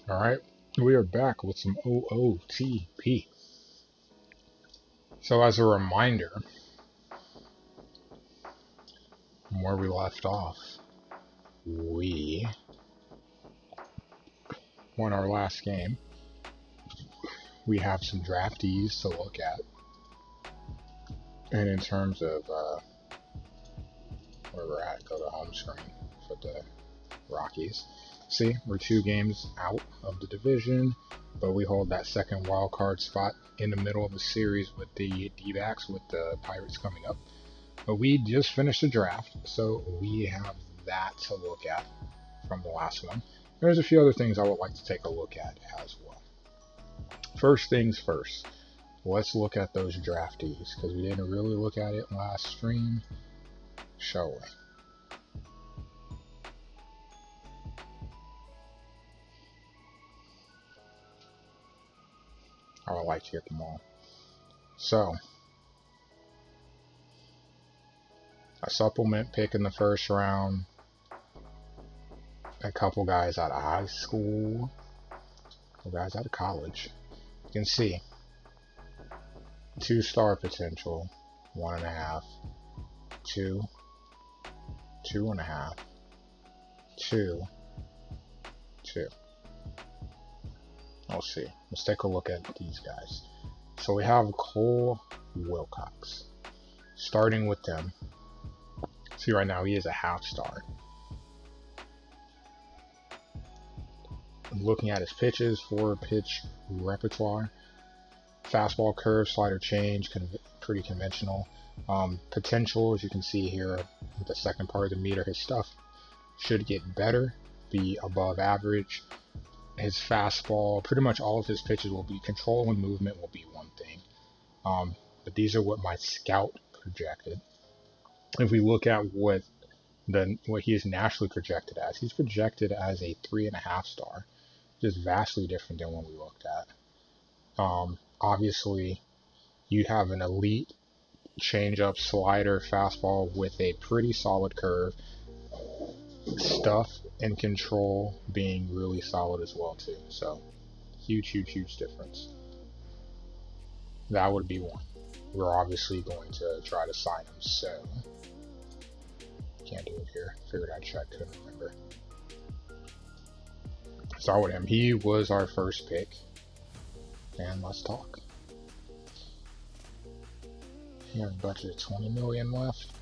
All right, we are back with some OOTP. So, as a reminder, from where we left off, we won our last game. We have some draftees to look at, and in terms of where we're at, go to home screen for the Rockies. See, we're 2 games out of the division, but we hold that second wild card spot in the middle of the series with the D-backs, with the Pirates coming up. But we just finished the draft, so we have that to look at from the last one. There's a few other things I would like to take a look at as well. First things first, let's look at those draftees, because we didn't really look at it last stream, shall we? I would like to get them all. So, a supplement pick in the first round, a couple guys out of high school, a couple guys out of college. You can see 2-star potential, 1.5, 2, 2.5, 2, 2. Let's see. Let's take a look at these guys. So we have Cole Wilcox. Starting with them. See, right now he is a half-star. Looking at his pitches, 4-pitch repertoire. Fastball, curve, slider, change, pretty conventional. Potential, as you can see here, with the second part of the meter, his stuff should get better, be above average. His fastball, pretty much all of his pitches will be control, and movement will be one thing. But these are what my scout projected. If we look at what he is naturally projected as, he's projected as a 3.5 star, which is vastly different than what we looked at. Obviously, you have an elite changeup, slider, fastball with a pretty solid curve. Stuff and control being really solid as well too. So huge difference. That would be one. We're obviously going to try to sign him, so can't do it here. Figured I'd check, couldn't remember. Start with him. He was our first pick, and let's talk. We have a budget of 20 million left.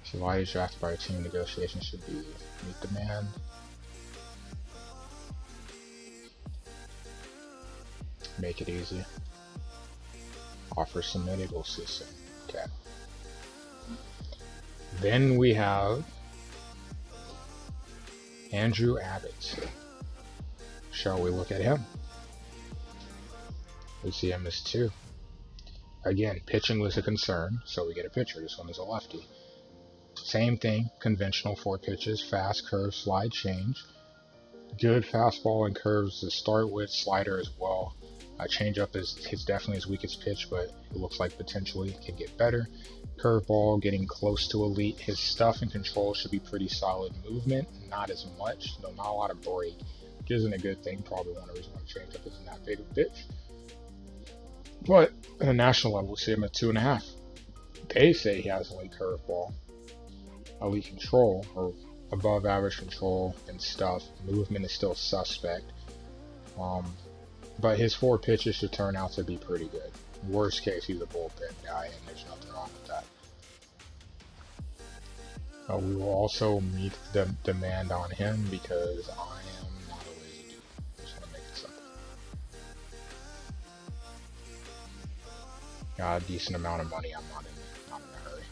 So why he's drafted by a team, negotiation should be meet demand. Make it easy. Offer submitted, we'll see soon. Okay. Then we have Andrew Abbott. Shall we look at him? We see him as 2. Again, pitching was a concern, so we get a pitcher. This one is a lefty. Same thing, conventional 4 pitches, fast, curve, slide, change. Good fastball and curves to start with, slider as well. Changeup is definitely his weakest pitch, but it looks like potentially it can get better. Curveball, getting close to elite. His stuff and control should be pretty solid. Movement, not as much, though not a lot of break, which isn't a good thing. Probably one of the reasons why changeup isn't that big of a pitch. But at a national level, we see him at 2.5. They say he has elite curveball, elite control, or above average control and stuff. Movement is still suspect. But his 4 pitches should turn out to be pretty good. Worst case, he's a bullpen guy, and there's nothing wrong with that. We will also meet the demand on him because I am not a lazy dude. Just want to make it simple. Got a decent amount of money. I'm not in a hurry.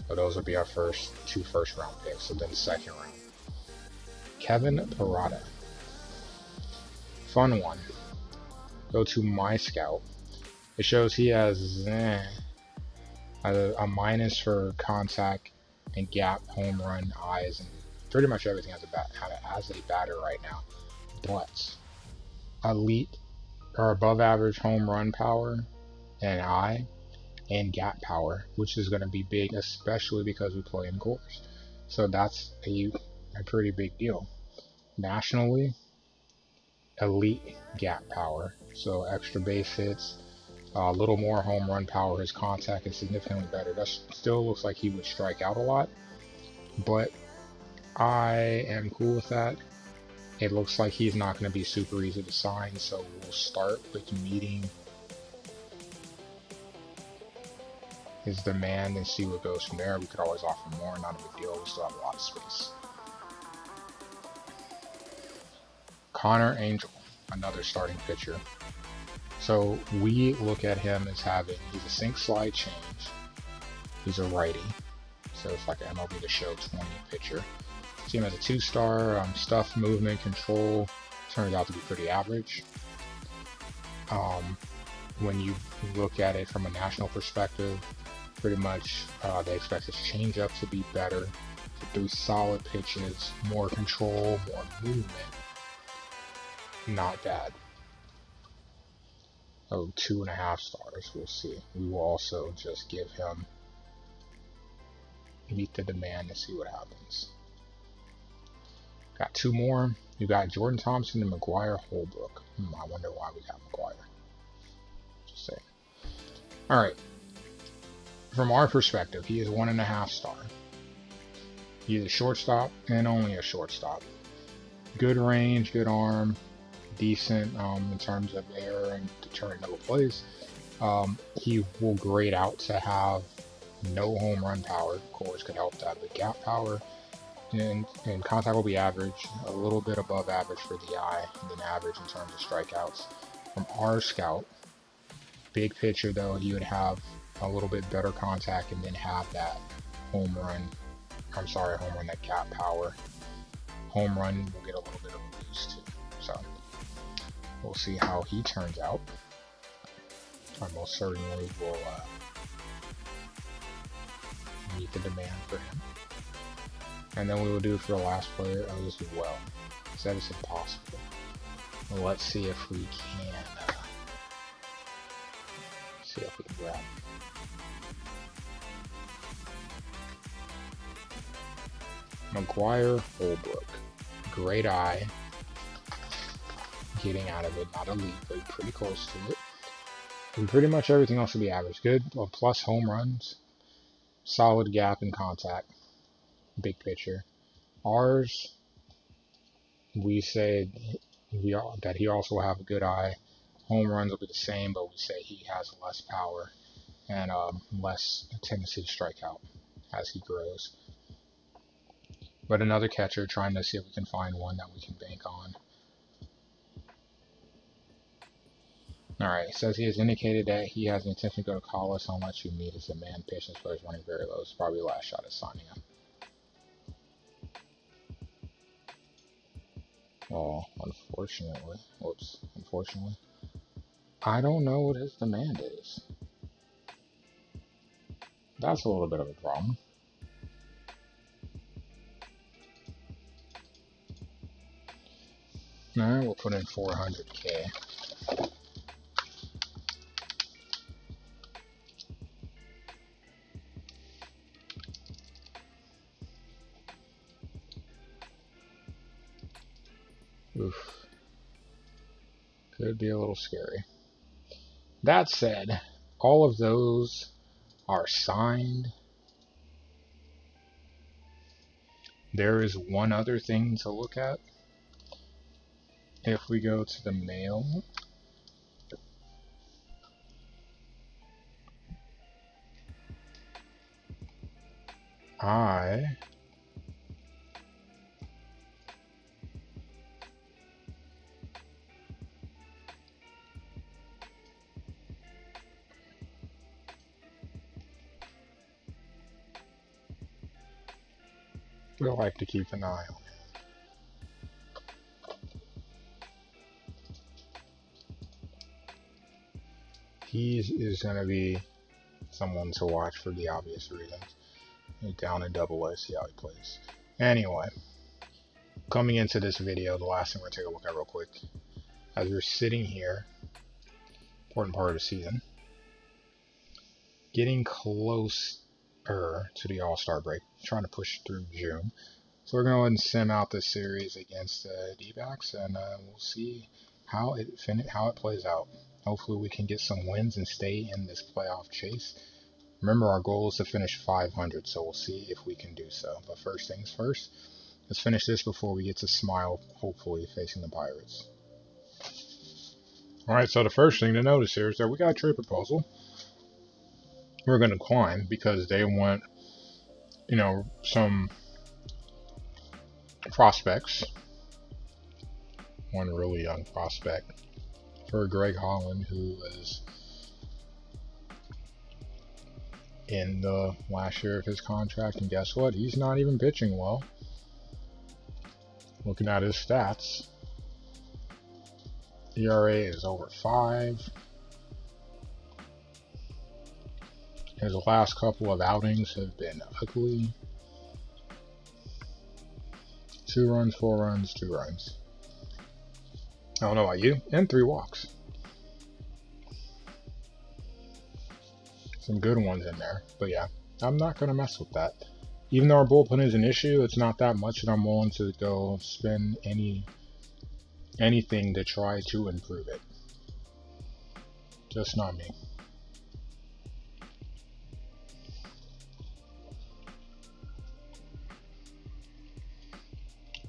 So those will be our first 2 first-round picks. So then second round, Kevin Parada. Fun one. Go to my scout. It shows he has a minus for contact and gap, home run, eyes, and pretty much everything as a batter right now. But elite or above average home run power and eye, and gap power, which is going to be big, especially because we play in cores. So that's a pretty big deal. Nationally, elite gap power, so extra base hits, a little more home run power. His contact is significantly better. That still looks like he would strike out a lot, but I am cool with that. It looks like he's not going to be super easy to sign, so we'll start with meeting his demand and see what goes from there. We could always offer more, not a big deal. We still have a lot of space. Connor Angel, another starting pitcher. So we look at him as having, he's a sink slide change. He's a righty. So it's like an MLB The Show 20 pitcher. See him as a 2-star, stuff, movement, control. Turns out to be pretty average. When you look at it from a national perspective, pretty much they expect his changeup to be better, to do solid pitches, more control, more movement. Not bad. Oh, 2.5 stars. We'll see. We will also just give him meet the demand and see what happens. Got 2 more. You got Jordan Thompson and McGuire Holbrook. I wonder why we got McGuire. Just saying. All right. From our perspective, he is 1.5 star. He's a shortstop and only a shortstop. Good range, good arm, decent in terms of error and deterring double plays. He will grade out to have no home run power. Of course, could help to have the gap power. And contact will be average, a little bit above average for the eye, and then average in terms of strikeouts. From our scout, big pitcher though, he would have a little bit better contact and then have that that gap power. Home run will get a little bit of a boost too. So we'll see how he turns out. I most certainly will meet the demand for him. And then we will do for the last player as well. So that is impossible. Well, let's see if we can grab him. McGuire Holbrook. Great eye. Getting out of it, not elite, but pretty close to it. And pretty much everything else should be average. Good, plus home runs. Solid gap and contact. Big pitcher. Ours, we say that he also will have a good eye. Home runs will be the same, but we say he has less power and less tendency to strike out as he grows. But another catcher, trying to see if we can find one that we can bank on. Alright, says he has indicated that he has the intention to go to college unless you meet his demand. Patience player is running very low. It's probably the last shot at signing him. Well, unfortunately, I don't know what his demand is. That's a little bit of a problem. Alright, we'll put in 400K. Oof. Could be a little scary. That said, all of those are signed. There is one other thing to look at. If we go to the mail, I would like to keep an eye on him. He is going to be someone to watch for the obvious reasons. Down in Double-A, see how he plays. Anyway, coming into this video, the last thing we're going to take a look at real quick, as we're sitting here, important part of the season, getting closer to the All-Star break, trying to push through June. So we're going to go ahead and sim out this series against the D-backs, and we'll see how it plays out. Hopefully we can get some wins and stay in this playoff chase. Remember, our goal is to finish 500, so we'll see if we can do so. But first things first, let's finish this before we get to Smile, hopefully, facing the Pirates. Alright, so the first thing to notice here is that we got a trade proposal. We're going to climb because they want, some prospects. One really young prospect for Greg Holland, who is in the last year of his contract, and guess what? He's not even pitching well. Looking at his stats, ERA is over 5. His last couple of outings have been ugly. 2 runs, 4 runs, 2 runs. I don't know about you, and 3 walks. Some good ones in there, but yeah, I'm not going to mess with that. Even though our bullpen is an issue, it's not that much that I'm willing to go spend anything to try to improve it. Just not me.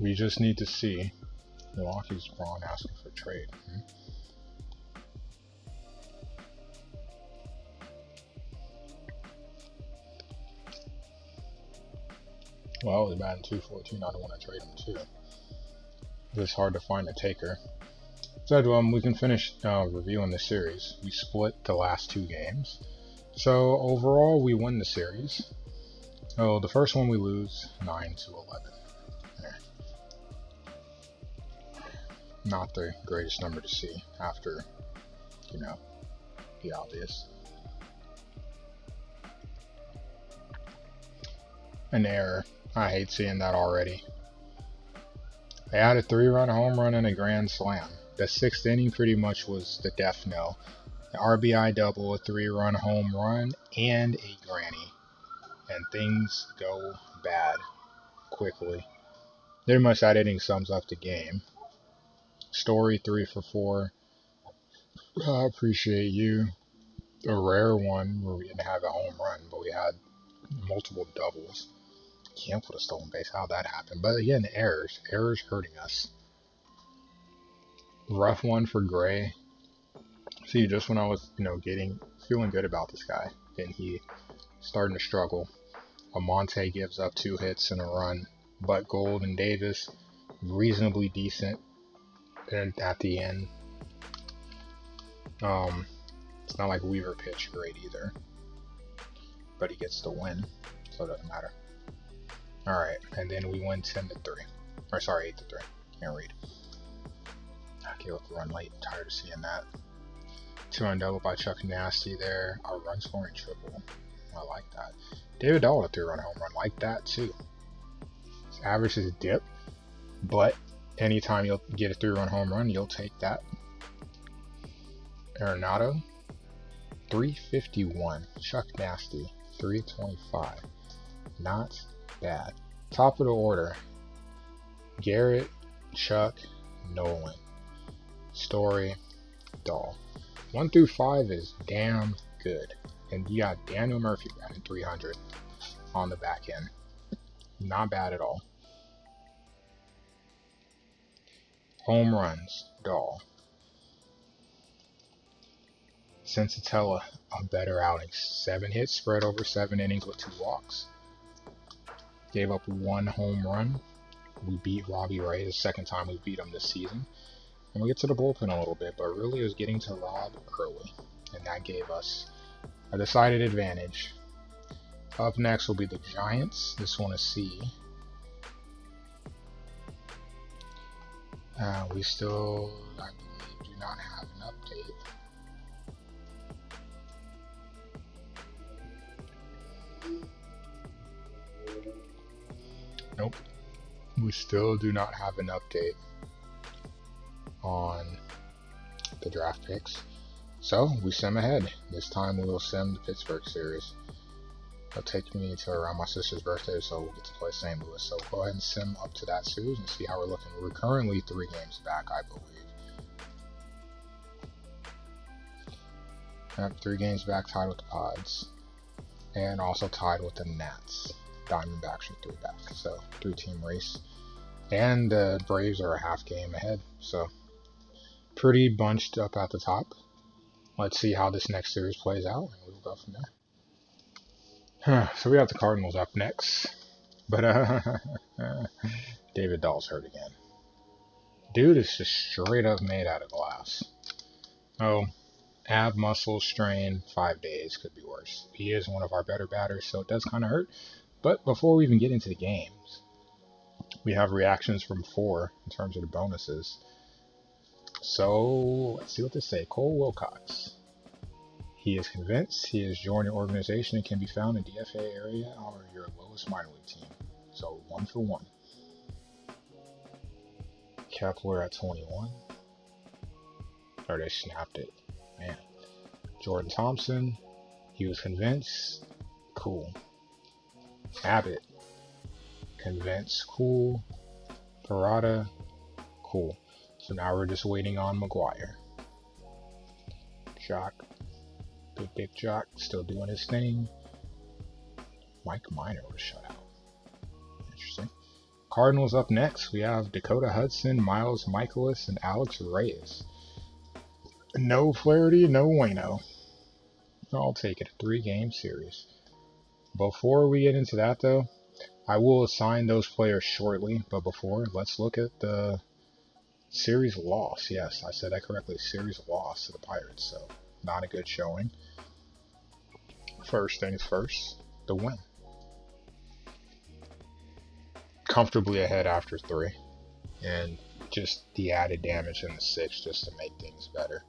We just need to see. Milwaukee's Braun asking for trade. Well, he's batting .214. I don't want to trade him too. It's hard to find a taker. So we can finish reviewing the series. We split the last 2 games. So overall, we win the series. Oh, the first one we lose 9-11. There. Not the greatest number to see after, the obvious. An error. I hate seeing that already. They had a 3-run home run and a grand slam. The 6th inning pretty much was the death knell. The RBI double, a 3-run home run, and a granny. And things go bad quickly. Pretty much that inning sums up the game. Story 3 for 4. I appreciate you. A rare one where we didn't have a home run, but we had multiple doubles. Can't put a stolen base. How that happened? But again, errors hurting us. Rough one for Gray. See, just when I was, feeling good about this guy, then he starting to struggle. Amonte gives up 2 hits and a run, but Gold and Davis reasonably decent. And at the end, it's not like Weaver pitched great either, but he gets the win, so it doesn't matter. Alright, and then we win 10-3. Or sorry, 8-3. Can't read. I gave up the run late. Tired of seeing that. 2-run double by Chuck Nasty there. Our run scoring triple. I like that. David Dahl a 3-run home run. Like that too. His average is dip, but anytime you'll get a 3-run home run, you'll take that. Arenado 351. Chuck Nasty 325. Not bad. Top of the order: Garrett, Chuck, Nolan, Story, Dahl. 1 through 5 is damn good. And you got Daniel Murphy batting 300 on the back end. Not bad at all. Home runs, Dahl. Sensatella, a better outing. 7 hits spread over 7 innings with 2 walks. Gave up 1 home run. We beat Robbie Ray, the 2nd time we beat him this season. And we get to the bullpen a little bit, but really it was getting to Rob early. And that gave us a decided advantage. Up next will be the Giants. This one is C. We still, I believe, do not have an update. Nope. We still do not have an update on the draft picks. So we sim ahead. This time we will sim the Pittsburgh series. It'll take me to around my sister's birthday, so we'll get to play St. Louis. So go ahead and sim up to that series and see how we're looking. We're currently 3 games back, I believe. Yep, 3 games back, tied with the Pods. And also tied with the Nats. Diamondbacks are 3 back. So 3-team race. And the Braves are a half game ahead. So pretty bunched up at the top. Let's see how this next series plays out, and we'll go from there. So we have the Cardinals up next. But David Dahl's hurt again. Dude is just straight up made out of glass. Oh, ab muscle strain, 5 days, could be worse. He is one of our better batters, so it does kind of hurt. But before we even get into the games, we have reactions from 4 in terms of the bonuses. So let's see what they say. Cole Wilcox. He is convinced he has joined an organization and can be found in DFA area or your lowest minor league team. So 1 for 1. Kepler at 21. Or they snapped it. Man. Jordan Thompson. He was convinced. Cool. Abbott. Convinced. Cool. Parada. Cool. So now we're just waiting on McGuire. Jock. Big Jock. Still doing his thing. Mike Minor was shut out. Interesting. Cardinals up next. We have Dakota Hudson, Miles Michaelis, and Alex Reyes. No Flaherty, no Waino. I'll take it. A 3-game series. Before we get into that, though, I will assign those players shortly. But before, let's look at the series loss. Yes, I said that correctly. Series loss to the Pirates. So, not a good showing. First things first, the win. Comfortably ahead after 3. And just the added damage in the 6 just to make things better.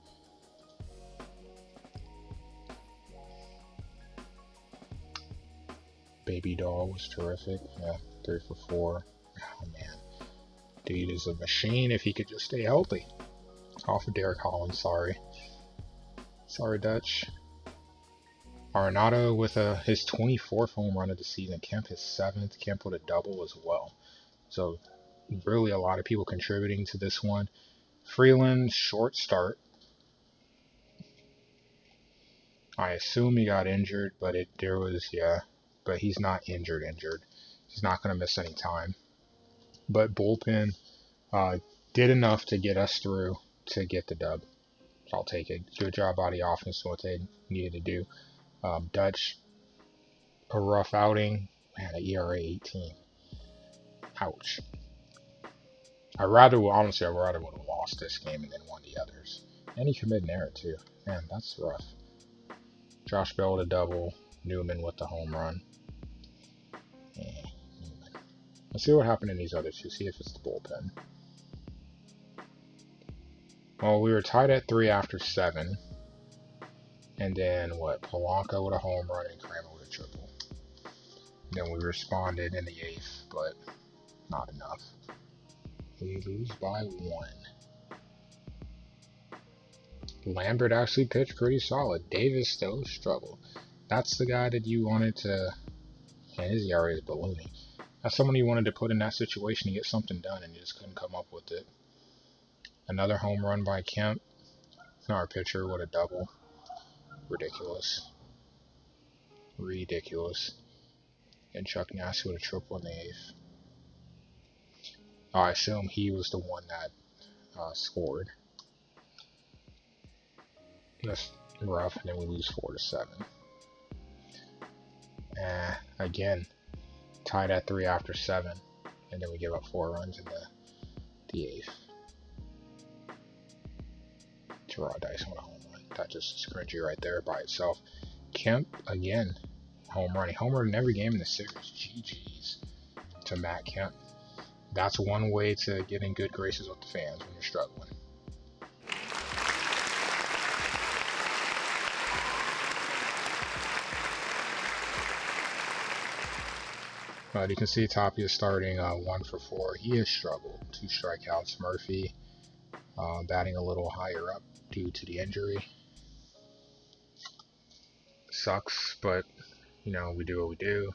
Baby Doll was terrific. Yeah, 3 for 4. Oh man. Dude is a machine if he could just stay healthy. Off of Derek Holland, sorry. Sorry, Dutch. Arenado with his 24th home run of the season. Kemp his 7th. Kemp with a double as well. So really a lot of people contributing to this one. Freeland, short start. I assume he got injured, but but he's not injured. He's not going to miss any time. But bullpen did enough to get us through to get the dub. So I'll take it. Good job by the offense, what they needed to do. Dutch, a rough outing. Man, an ERA 18. Ouch. I would rather would have lost this game and then won the others. And he committed an error too. Man, that's rough. Josh Bell with a double. Newman with the home run. Newman. Let's see what happened in these other 2. See if it's the bullpen. Well, we were tied at 3 after 7. And then, Polanco with a home run and Kramer with a triple. Then we responded in the 8th, but not enough. We lose by 1. Lambert actually pitched pretty solid. Davis still struggled. That's the guy that you wanted to... Man, his ERA is ballooning. That's someone you wanted to put in that situation to get something done, and you just couldn't come up with it. Another home run by Kemp. Our pitcher with a double. Ridiculous. And Chuck Nasty with a triple in the 8th. I assume he was the one that scored. That's rough, and then we lose 4-7. Again, tied at 3 after 7, and then we give up 4 runs in the 8th. Gerard Dyson with a home run. That just is cringy right there by itself. Kemp, again, home run. He home run in every game in the series. GG's to Matt Kemp. That's one way to get in good graces with the fans when you're struggling. You can see Tapia starting 1 for 4. He has struggled. 2 strikeouts. Murphy batting a little higher up due to the injury. sucks, but you know, we do what we do.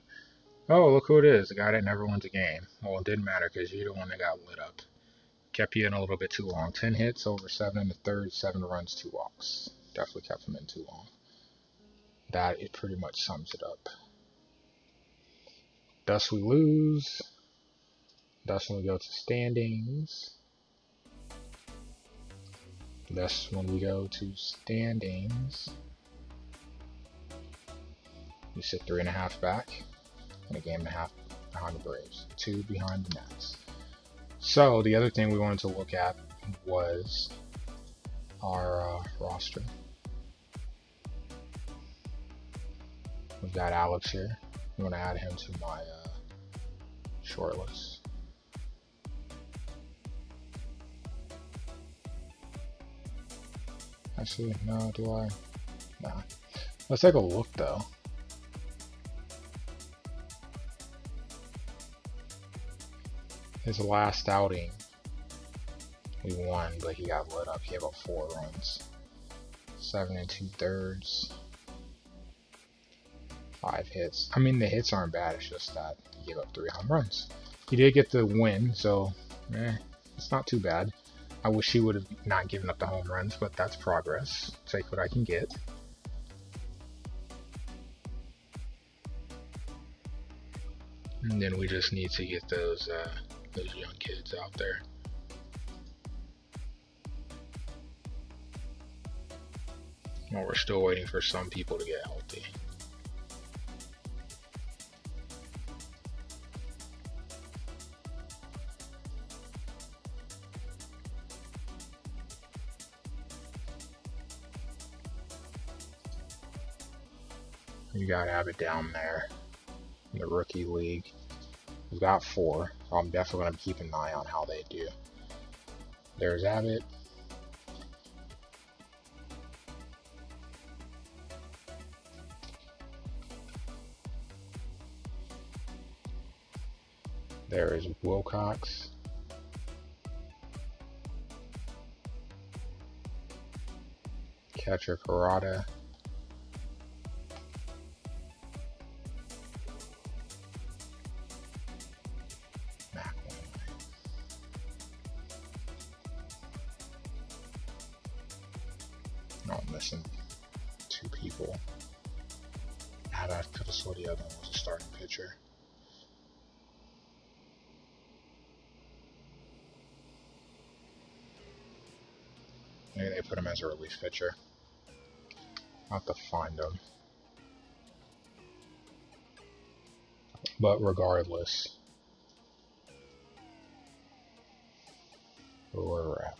Oh, look who it is, the guy that never wins a game. Well, it didn't matter because you're the one that got lit up. Kept you in a little bit too long. 10 hits, over 7 in the third, 7 runs, 2 walks. Definitely kept him in too long. That it pretty much sums it up. Thus we lose. Thus when we go to standings. Thus when we go to standings. You sit 3.5 back and a game and a half behind the Braves. 2 behind the Nats. So the other thing we wanted to look at was our roster. We've got Alex here. I'm going to add him to my short list. Actually, no, do I? Nah. Let's take a look though. His last outing, we won, but he got lit up. He had about 4 runs. 7 2/3. 5 hits. I mean, the hits aren't bad. It's just that he gave up 3 home runs. He did get the win, so it's not too bad. I wish he would have not given up the home runs, but that's progress. Take what I can get. And then we just need to get those young kids out there. Well, we're still waiting for some people to get healthy. You got Abbott down there in the rookie league. We've got 4, so I'm definitely going to keep an eye on how they do. There's Abbott. There is Wilcox. Catcher Karada. No, I'm missing 2 people. I could have swore the other one was a starting pitcher. Maybe they put him as a relief pitcher. I'll have to find him. But regardless, where we're at.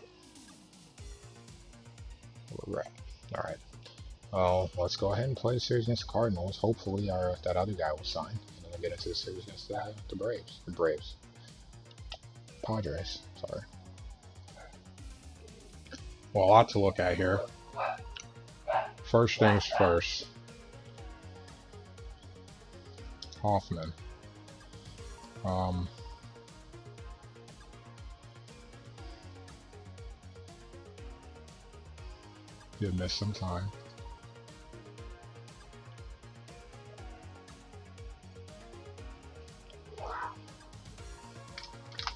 Alright. Well, let's go ahead and play the series against the Cardinals. Hopefully that other guy will sign. And then we'll get into the series against the Braves. The Braves. Padres. Sorry. Well, a lot to look at here. First things first. Hoffman. Did miss some time.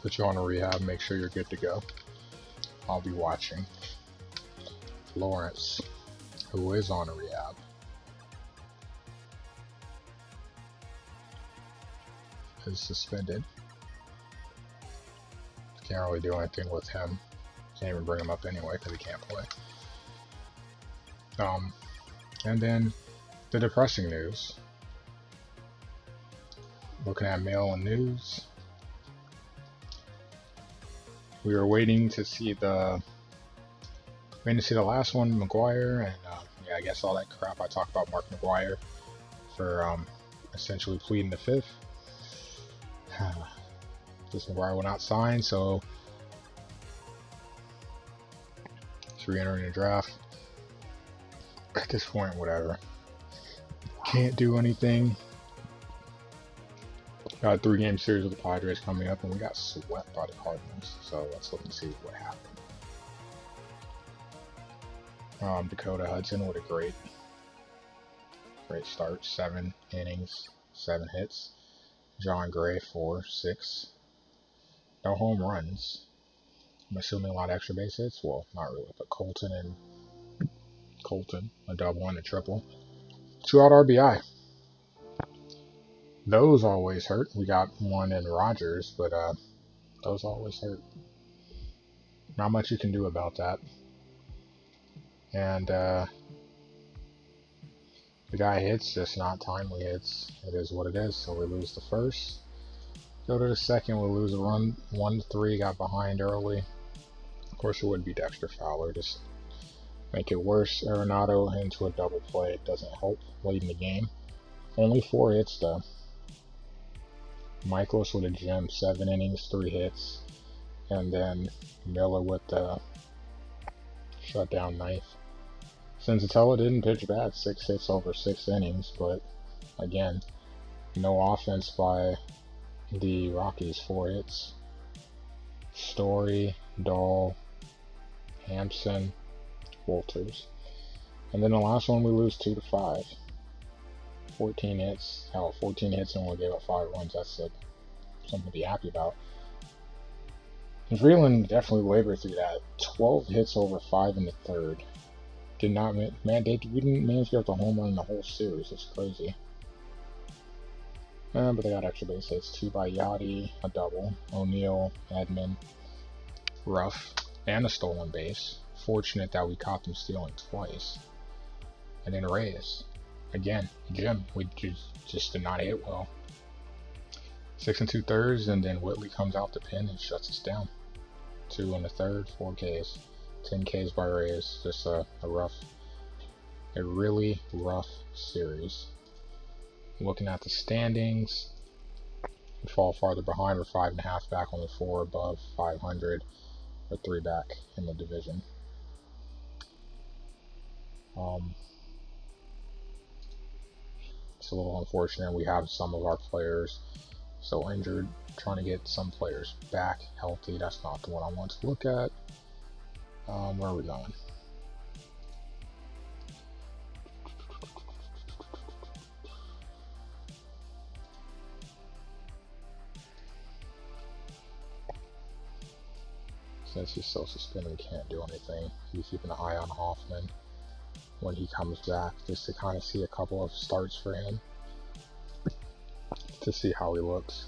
Put you on a rehab, make sure you're good to go. I'll be watching. Lawrence, who is on a rehab. Is suspended. Can't really do anything with him. Can't even bring him up anyway because he can't play. And then the depressing news. Looking at Mail and News. We were waiting to see the last one, McGuire, and yeah, I guess all that crap I talked about Mark McGuire for essentially pleading the fifth. This McGuire will not sign, so he's re-entering the draft. At this point, whatever. Can't do anything. Got a 3-game series with the Padres coming up, and we got swept by the Cardinals. So let's look and see what happened. Dakota Hudson with a great Great start. 7 innings, 7 hits. John Gray 4, 6. No home runs. I'm assuming a lot of extra base hits. Well, not really, but Colton, a double and a triple. 2 out RBI. Those always hurt. We got one in Rogers, but those always hurt. Not much you can do about that. And the guy hits, just not timely hits. It is what it is. So we lose the first. Go to the second, we lose a run 1-3. Got behind early. Of course, it would be Dexter Fowler. Just make it worse. Arenado into a double play. It doesn't help late in the game. Only 4 hits though. Michaelis with a gem, 7 innings, 3 hits. And then Miller with the shutdown knife. Senzatella didn't pitch bad, 6 hits over 6 innings, but again, no offense by the Rockies, 4 hits. Story, Dahl, Hampson, Walters. And then the last one we lose 2-5. 14 hits. 14 hits and we gave up 5 runs. That's something to be happy about. Vreeland definitely labored through that. 12 hits over 5 in the third. We didn't manage to get the home run in the whole series. It's crazy. But they got extra base hits. 2 by Yachty, a double. O'Neill, Edman, Ruff, and a stolen base. Fortunate that we caught them stealing twice. And then Reyes. Again, Jim, we just did not hit well. 6 2/3, and then Whitley comes out the pin and shuts us down. 2 1/3, 4 Ks, 10 Ks by Reyes. Just a really rough series. Looking at the standings, we fall farther behind. We're 5.5 back, only 4 above 500. We're 3 back in the division. It's a little unfortunate. We have some of our players still injured. Trying to get some players back healthy. That's not the one I want to look at. Where are we going? Since he's still suspended, can't do anything. He's keeping an eye on Hoffman when he comes back, just to kind of see a couple of starts for him to see how he looks.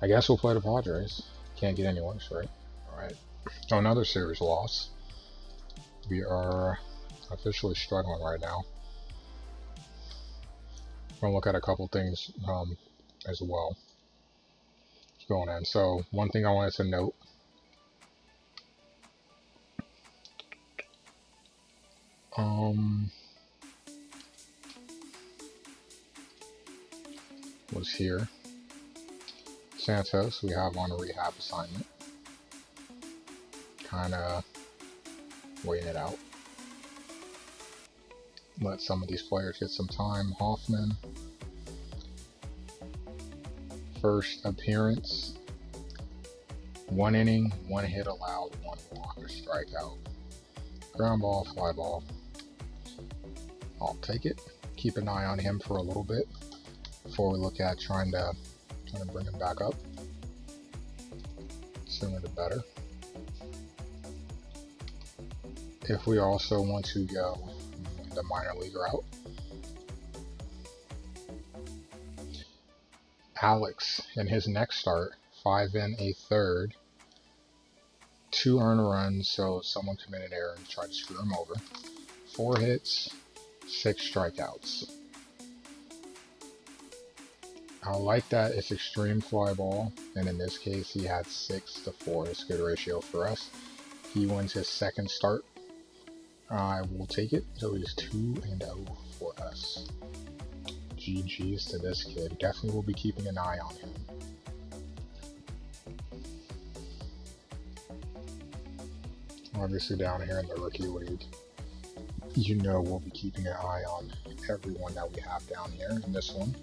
I guess we'll play the Padres. Can't get any worse, right? Alright. So another series loss. We are officially struggling right now. I'm going to look at a couple things as well going in. So one thing I wanted to note, was here. Santos, we have on a rehab assignment. Kind of waiting it out. Let some of these players get some time. Hoffman, first appearance, 1 inning, 1 hit allowed, 1 walk or strikeout. Ground ball, fly ball. I'll take it. Keep an eye on him for a little bit before we look at trying to bring him back up. Sooner the better. If we also want to go the minor league route, Alex in his next start, 5 1/3, 2 earned runs, so someone committed error and tried to screw him over. 4 hits, 6 strikeouts. I like that it's extreme fly ball, and in this case he had 6-4. It's a good ratio for us. He wins his second start. I will take it. So he's 2-0 for us. GG's to this kid. Definitely will be keeping an eye on him. Obviously down here in the rookie league, you know we'll be keeping an eye on everyone that we have down here. In this one,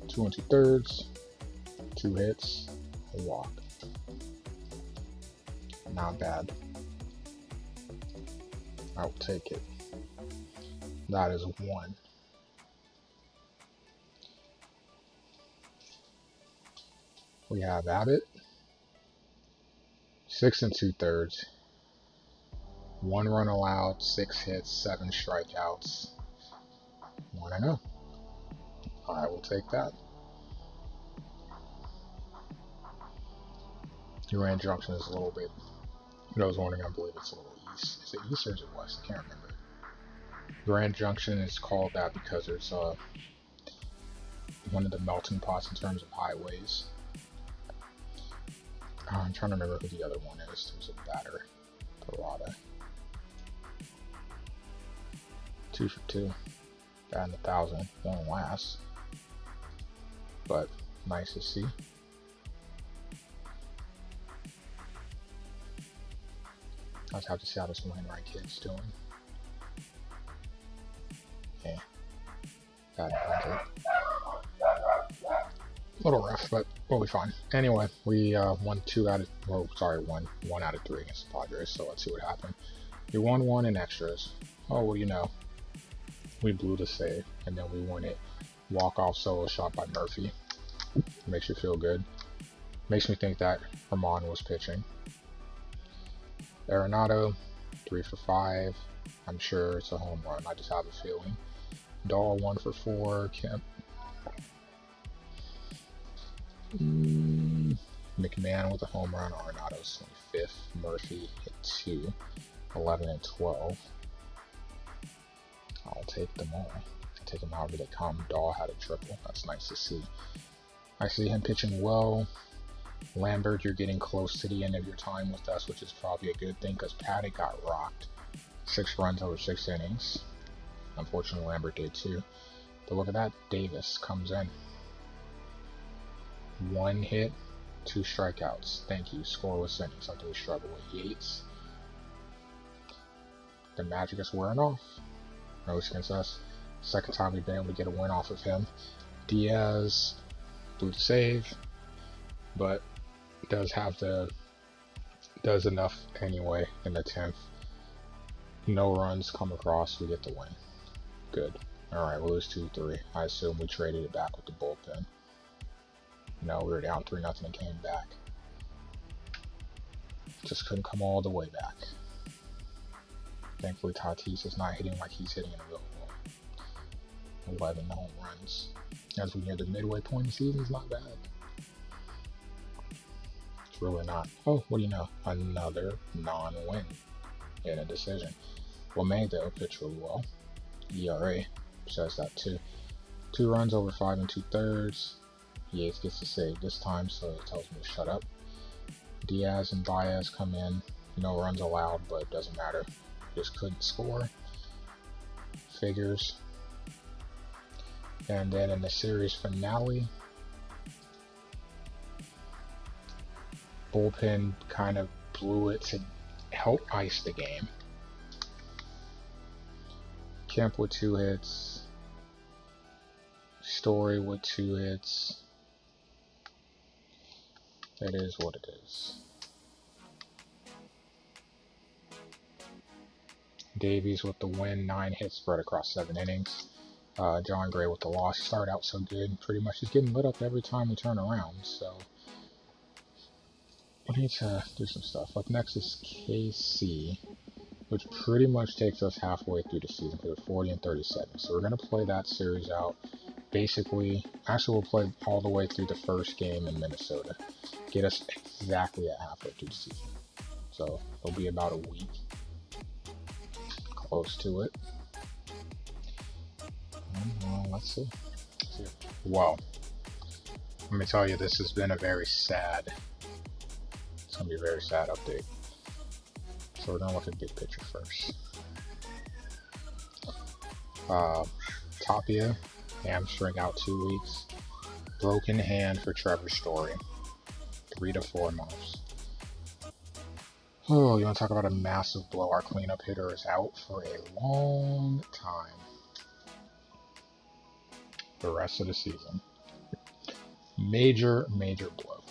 2 2/3, 2 hits, a walk. Not bad. I'll take it. That is 1. We have Abbott, 6 2/3, 1 run allowed, 6 hits, 7 strikeouts, 1-0. I will take that. Grand Junction is a little bit, I was wondering, I believe it's a little east. Is it east or is it west? I can't remember. Grand Junction is called that because it's one of the melting pots in terms of highways. I'm trying to remember who the other one is. There's a batter, Parada. 2 for 2. Batting 1,000. Won't last, but nice to see. I'll just have to see how this Wainwright kid's doing. Yeah, got it. A little rough, but we'll be fine. Anyway, we won 1 out of 3 against the Padres, so let's see what happened. We won 1 in extras. Oh, what do you know? We blew the save, and then we won it. Walk-off solo shot by Murphy. Makes you feel good. Makes me think that Herman was pitching. Arenado, 3 for 5. I'm sure it's a home run. I just have a feeling. Dahl, 1 for 4. Kemp. McMahon with a home run. Arenado's 25th. Murphy hit 2. 11 and 12. I'll take them all. I'll take them however they come. Dahl had a triple. That's nice to see. I see him pitching well. Lambert, you're getting close to the end of your time with us, which is probably a good thing because Paddock got rocked. 6 runs over 6 innings. Unfortunately, Lambert did too. But look at that. Davis comes in. 1 hit, 2 strikeouts. Thank you. Scoreless innings. Something we struggle with. Yates. The magic is wearing off. No against us. Second time we've been able to get a win off of him. Diaz blew the save, but does enough anyway in the 10th. No runs come across, we get the win. Good. Alright, we'll lose 2-3. I assume we traded it back with the bullpen. No, we were down 3-0 and came back. Just couldn't come all the way back. Thankfully, Tatis is not hitting like he's hitting in the real world. 11 home runs. As we near the midway point of the season, is not bad. It's really not. Oh, what do you know? Another non-win in a decision. LeMay, though, pitched really well. ERA says that too. 2 runs over 5 2/3. Yates gets the save this time, so it tells me to shut up. Diaz and Baez come in. No runs allowed, but it doesn't matter. Just couldn't score. Figures. And then in the series finale, bullpen kind of blew it to help ice the game. Kemp with 2 hits. Story with 2 hits. It is what it is. Davies with the win, 9 hits spread across 7 innings. John Gray with the loss. Started out so good. Pretty much he's getting lit up every time we turn around. So we need to do some stuff. Up next is KC, which pretty much takes us halfway through the season because we're 40 and 37. So we're going to play that series out. Basically, actually we'll play all the way through the first game in Minnesota. Get us exactly at halfway through the season. So it'll be about a week. Close to it. Well, let's see. Wow. Let me tell you, this has been a very sad, it's going to be a very sad update. So we're going to look at big picture first. Tapia, hamstring out 2 weeks. Broken hand for Trevor Story. 3 to 4 months. Oh, you want to talk about a massive blow? Our cleanup hitter is out for a long time. The rest of the season. Major blow.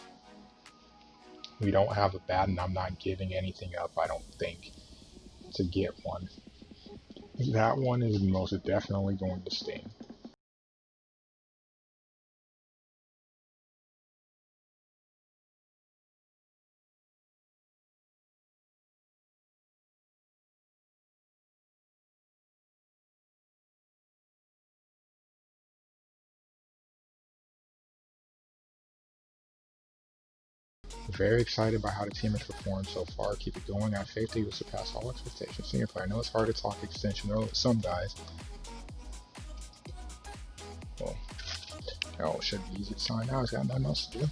We don't have a bat, and I'm not giving anything up, I don't think, to get one. That one is most definitely going to sting. Very excited by how the team has performed so far. Keep it going. I have faith that you will surpass all expectations. Senior player, I know it's hard to talk extension early with some guys. Well, it should be easy to sign now. He's got nothing else to do.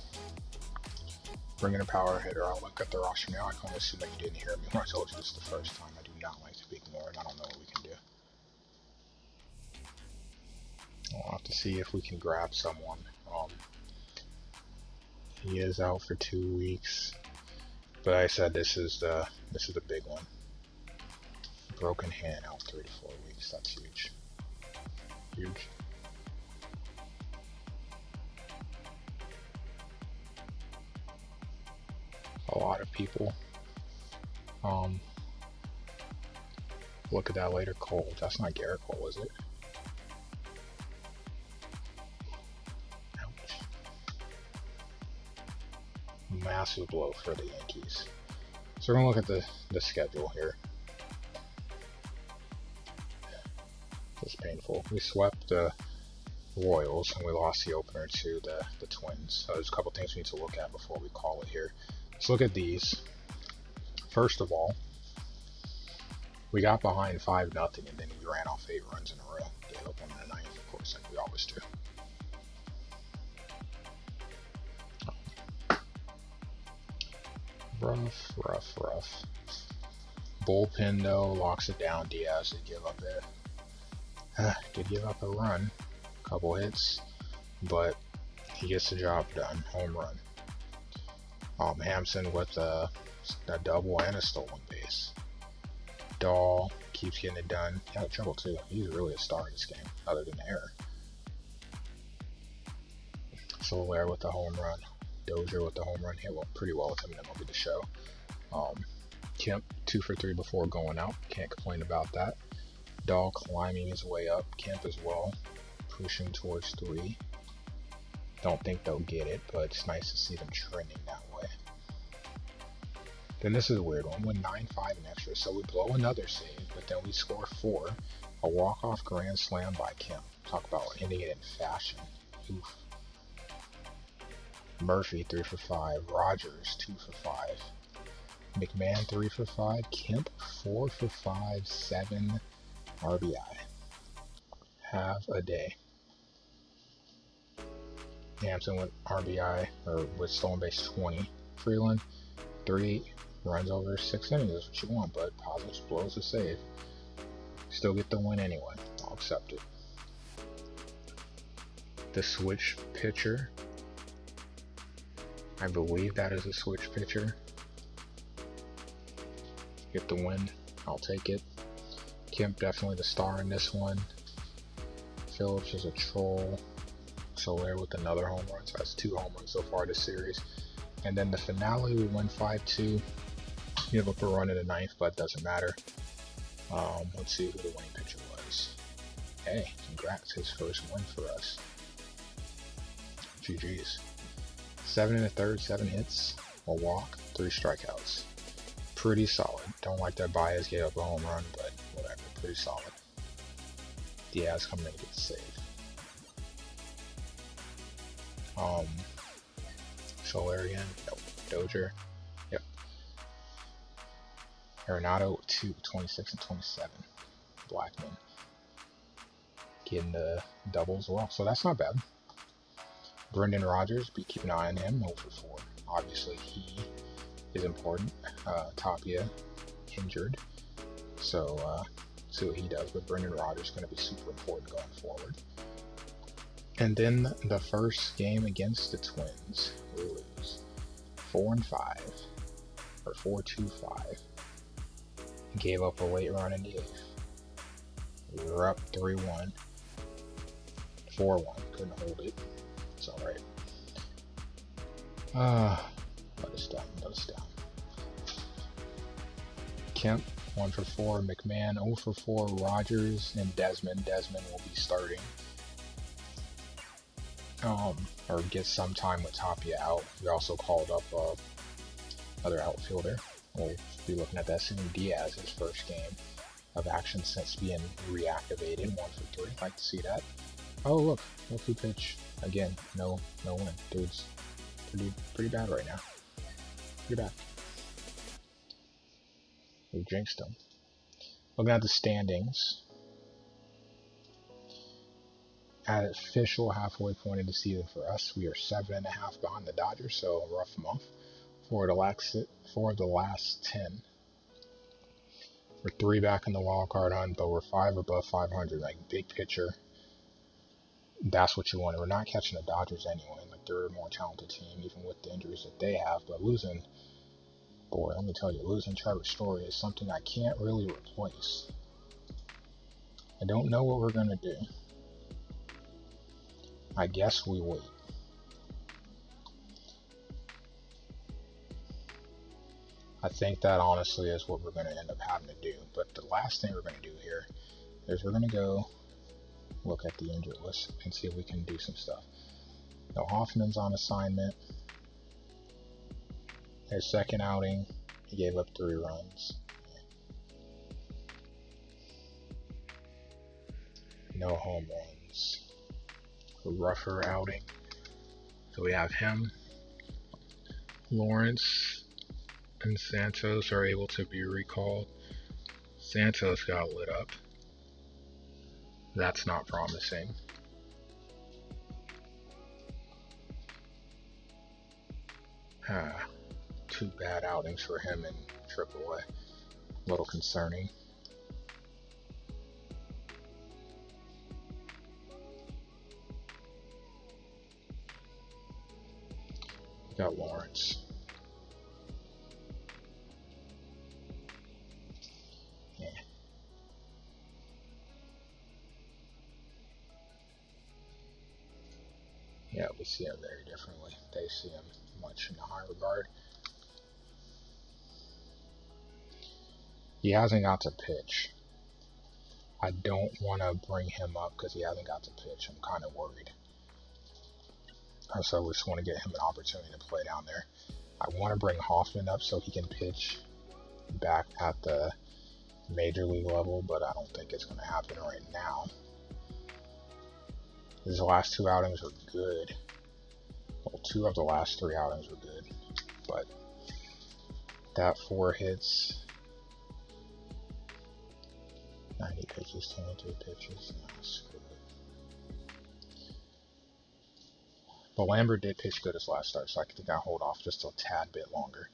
Bring in a power hitter. I'll look at the roster now. I can only assume that you didn't hear me when I told you this the first time. I do not like to be ignored. I don't know what we can do. We'll have to see if we can grab someone. He is out for 2 weeks, but I said this is the big one. Broken hand out 3 to 4 weeks. That's huge. Huge. A lot of people. Look at that later. Cole. That's not Garrett Cole, is it? Ouch. Massive blow for the Yankees. So we're gonna look at the schedule here. It's painful. We swept the Royals and we lost the opener to the Twins. So there's a couple things we need to look at before we call it here. Let's look at these. First of all, we got behind 5-0 and then we ran off 8 runs in a row. Gave up one in the 9th, of course, like we always do. Rough. Bullpen though locks it down. Diaz did give up a run, couple hits, but he gets the job done. Home run. Hampson with a double and a stolen base. Dahl keeps getting it done. He had trouble too. He's really a star in this game, other than the error. Soler with the home run. Dozier with the home run. Hit pretty well with him in MLB The Show. Kemp 2 for 3 before going out. Can't complain about that. Dahl climbing his way up. Kemp as well, pushing towards 3. Don't think they'll get it, but it's nice to see them trending that way. Then this is a weird one. Win 9-5 in extra, so we blow another save, but then we score 4. A walk-off grand slam by Kemp. Talk about ending it in fashion. Oof. Murphy 3 for 5. Rogers 2 for 5. McMahon 3 for 5. Kemp 4 for 5. 7 RBI. Have a day. Hampton with RBI, or with stolen base 20. Freeland 3 runs over 6 innings. That's what you want, but Positive blows the save. Still get the win anyway. I'll accept it. The switch pitcher. I believe that is a switch pitcher. Get the win. I'll take it. Kemp definitely the star in this one. Phillips is a troll. Soler with another home run. So that's 2 home runs so far this series. And then the finale, we win 5-2. Give up a run in the 9th, but doesn't matter. Let's see who the winning pitcher was. Hey, congrats. His first win for us. GG's. 7 1/3, 7 hits, a walk, 3 strikeouts. Pretty solid. Don't like that Baez gave up a home run, but whatever. Pretty solid. Diaz coming in to get the save. Soler again. Nope. Dozier. Yep. Arenado 2, 26 and 27. Blackman getting the double as well. So that's not bad. Brendan Rodgers, keep an eye on him. 0 for 4. Obviously, he is important. Tapia injured. So, see what he does. But Brendan Rodgers is going to be super important going forward. And then the first game against the Twins, we lose 4-5, or 4-2-5. Gave up a late run in the 8th. We were up 3-1, 4-1. Couldn't hold it. It's all right. Let us down. Kemp 1 for 4, McMahon 0 for 4, Rogers, and Desmond. Desmond will be starting. Or get some time with Tapia out. We also called up another outfielder. We'll be looking at that soon. Diaz's first game of action since being reactivated. 1 for 3. Like to see that. Oh look, healthy pitch again. No win. Dude's pretty bad right now. Pretty bad. We jinxed him. Looking at the standings. At official halfway point of the season for us, we are 7.5 behind the Dodgers, so a rough month. For the last 10. We're 3 back in the wild card hunt, but we're 5 above 500. Like, big picture, that's what you want. We're not catching the Dodgers anyway. Like, they're a more talented team, even with the injuries that they have. But losing, boy, let me tell you, losing Trevor Story is something I can't really replace. I don't know what we're gonna do. I guess we wait. I think that honestly is what we're going to end up having to do. But the last thing we're going to do here is we're going to go look at the injured list and see if we can do some stuff. Now Hoffman's on assignment. His second outing, he gave up 3 runs. No home runs. A rougher outing. So we have him, Lawrence, and Santos are able to be recalled. Santos got lit up. That's not promising. Two bad outings for him in AAA. A little concerning. Got Lawrence. Yeah, we see him very differently. They see him much in a high regard. He hasn't got to pitch. I don't want to bring him up because he hasn't got to pitch. I'm kind of worried. So we just want to get him an opportunity to play down there. I want to bring Hoffman up so he can pitch back at the major league level, but I don't think it's going to happen right now. His last 2 outings were good. Well, 2 of the last 3 outings were good, but that 4 hits, 90 pitches, 23 pitches. No, screw it. But Lambert did pitch good his last start, so I think I'll hold off just a tad bit longer.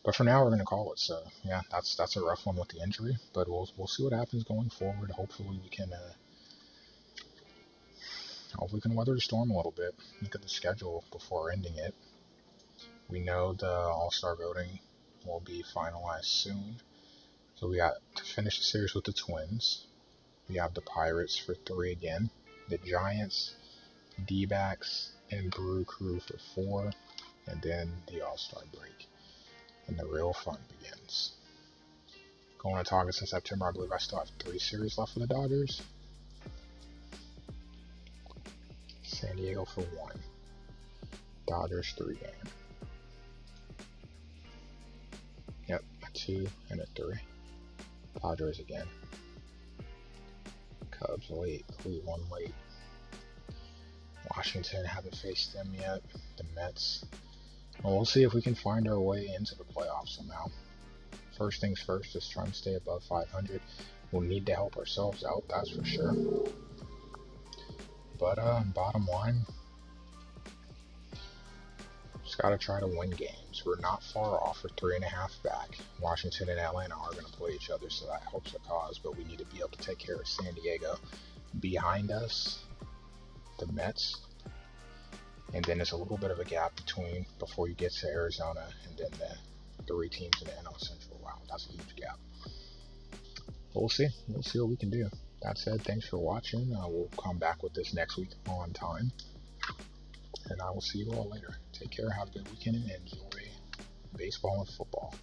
But for now, we're going to call it. So yeah, that's a rough one with the injury, but we'll see what happens going forward. Hopefully we can weather the storm a little bit. Look at the schedule before ending it. We know the All-Star voting will be finalized soon. So we got to finish the series with the Twins. We have the Pirates for 3 again. The Giants, D-backs, and Brew Crew for 4. And then the All-Star break. And the real fun begins. Going into August and September, I believe I still have 3 series left for the Dodgers. San Diego for 1. Dodgers 3 game. Yep, a 2 and a 3. Padres again. Cubs late. Cleveland late. Washington, haven't faced them yet. The Mets. Well, we'll see if we can find our way into the playoffs somehow. First things first is trying to stay above 500. We'll need to help ourselves out, that's for sure. But bottom line, just got to try to win games. We're not far off. We're 3.5 back. Washington and Atlanta are going to play each other, so that helps the cause. But we need to be able to take care of San Diego. Behind us, the Mets. And then there's a little bit of a gap between before you get to Arizona and then the 3 teams in the NL Central. Wow, that's a huge gap. But we'll see. We'll see what we can do. That said, thanks for watching. We'll come back with this next week on time. And I will see you all later. Take care, have a good weekend, and enjoy baseball and football.